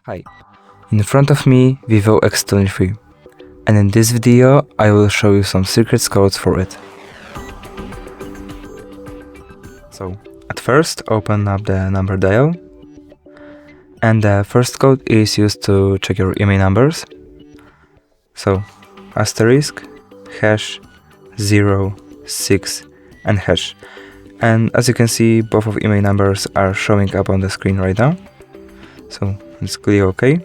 Hi, in front of me Vivo X23, and in this video I will show you some secret codes for it. So, at first open up the number dial, and the first code is used to check your email numbers. So, asterisk, hash, 0, 6 and hash. And as you can see, both of email numbers are showing up on the screen right now. So let's click OK.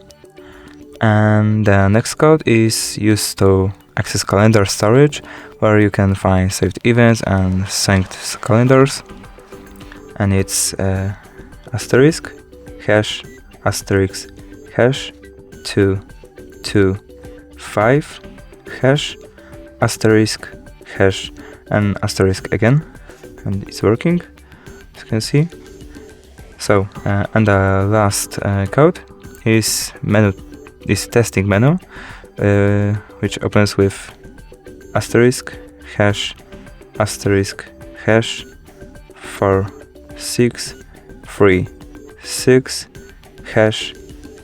And the next code is used to access calendar storage, where you can find saved events and synced calendars. And it's asterisk, hash, asterisk, hash, 2, 2, 5, hash, asterisk, hash, and asterisk again. And it's working, as you can see. So, and the last code is testing menu, which opens with asterisk, hash, asterisk, hash, 4, 6, 3, 6, hash,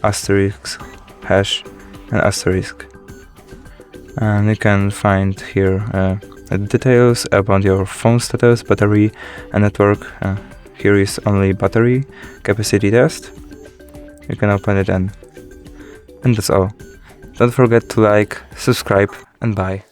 asterisk, hash, and asterisk. And you can find here details about your phone status, battery, and network. Here is only battery capacity test. You can open it and that's all. Don't forget to like, subscribe, and bye.